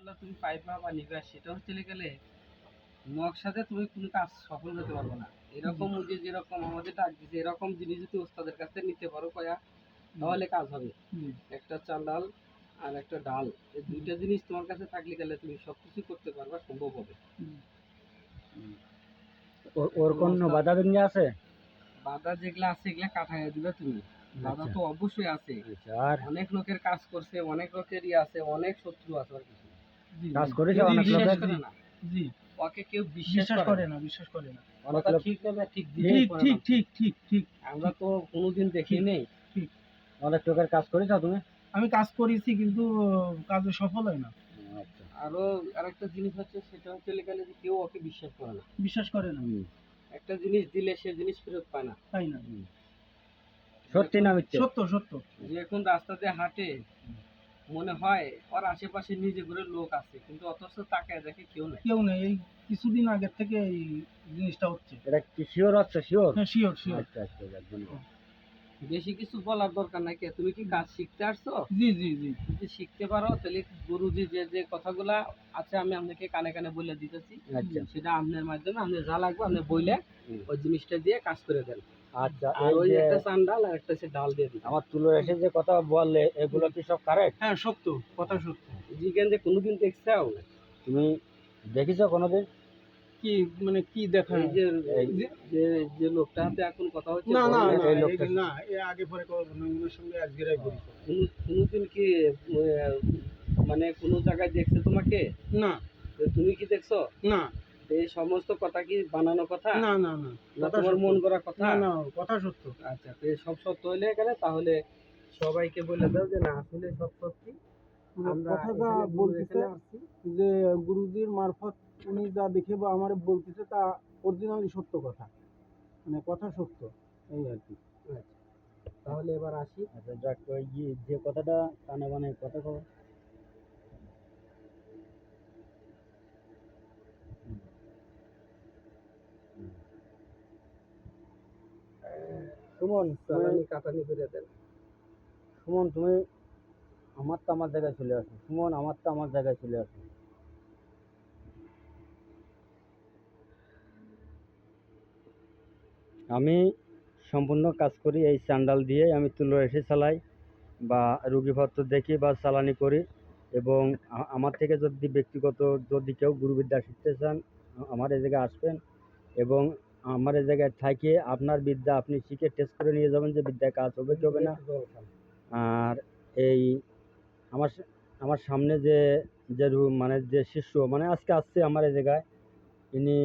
যেগুলো তুমি পাইবা বা নিবা সেটা হচ্ছে গেলে নকশাতে তুমি কোনো কাজ সফল হতে পারবে না। এরকম যে যেরকম আমাদের ডাক দিছে এরকম জিনিস যদি ওস্তাদের কাছে নিতে পারো কয়া তাহলে কাজ হবে। একটা চাল আর একটা ডাল, এই দুইটা জিনিস তোমার কাছে থাকলে গেলে তুমি সবকিছু করতে পারবা, সম্ভব হবে। ওর কোন বাধা বিঘ্ন আছে? বাধা যেগুলা আছে এগুলা কাটাইয়া দিবা তুমি। বাধা তো অবশ্যই আছে। আর অনেক লোকের কাজ করছে, অনেক লোকেরই আছে, অনেক শত্রু আছে আর কিছু। কাজ করেছে অনেক লোকের। জি, ওকে কেউ বিশ্বাস করে না। অনেক কথা লোক ঠিক না ঠিক ঠিক আমরা তো কোনোদিন দেখি নেই। অনেক লোকের কাজ করেছো তুমি? আমি কাজ করেছি কিন্তু কাজে সফল হয় না। আচ্ছা, আরো আরেকটা জিনিস হচ্ছে সেটা হচ্ছে গেলে যে কেউ ওকে বিশ্বাস করে না। একটা জিনিস দিলে সে জিনিস ফেরত পায় না। সত্যি না মিথ্যে? সত্য। যে এখন রাস্তা দিয়ে হাঁটে মনে হয় ওর আশেপাশে নিজে করে লোক আছে, কিন্তু অথচ তাকায় দেখে কেউ নেই। এই কিছুদিন আগে থেকে এই জিনিসটা হচ্ছে। এটা কি শিওর হচ্ছে? শিওর? হ্যাঁ, শিওর। আচ্ছা, একদম। বেশি কিছু বলার দরকার নাই। তুমি কি কাজ শিখতে আসছো? জি। যদি শিখতে পারো তাহলে গুরুজি যে কথাগুলা আছে আমি আপনাকে কানে কানে বলে দিতেছি, সেটা আপনার মাধ্যমে আপনি যা লাগবে আপনি বইলে ওই জিনিসটা দিয়ে কাজ করে দেন। আচ্ছা, আর ওই একটা চাল ডাল আর একটা ডাল দিয়ে দিন। আমার তুলো এসে যে কথা বললে এগুলো কি সব কারেক্ট? হ্যাঁ, সত্য, কথা সত্য। জিজ্ঞেন যে কোনোদিন দেখছাও? তুমি দেখিছো কোনোদিন? কি মানে কি দেখা? যে লোকটার সাথে এখন কথা হচ্ছে না, এই লোকটা এর আগে পরে করব না, ওনার সঙ্গে আজকেরাই বলি। কোনোদিন কি মানে কোনো জায়গায় দেখছে তোমাকে? না। তুমি কি দেখছো? না। এই সমস্ত কথা কি বানানো কথা? না। তোমার মন গড়া কথা? না, কথা সত্য। আচ্ছা, তো সব সত্য হইলে গেলে তাহলে সবাইকে বলে দাও যে না আসলে সব সত্যি। আমরা কথাটা বলতেছে যে গুরুজির মারফত উনি যা দেখে বা আমার বলতেছে তা অরিজিনালি সত্য কথা, মানে কথা সত্য, এই আর কি। তাহলে এবার আসি। আচ্ছা, যাক, ওই যে কথাটা কানে বানে কথা কও। সুমন, চালানি কাটানি করে দেন। সুমন তুমি আমার জায়গায় চলে আসো। সুমন আমার জায়গায় চলে আসো। আমি সম্পূর্ণ কাজ করি এই স্যান্ডাল দিয়ে। আমি তুলো এসে চালাই বা রুগীপত্র দেখি বা চালানি করি। এবং আমার থেকে যদি ব্যক্তিগত যদি কেউ গুরুবিদ্যা শিখতে চান আমার এই জায়গায় আসবেন, এবং আমার এই জায়গায় থাকে আপনার বিদ্যা আপনি শিখে টেস্ট করে নিয়ে যাবেন যে বিদ্যায় কাজ হবে কি হবে না। আর এই আমার সামনে যে মানে যে শিষ্য মানে আজকে আসছে আমার এই জায়গায়, ইনি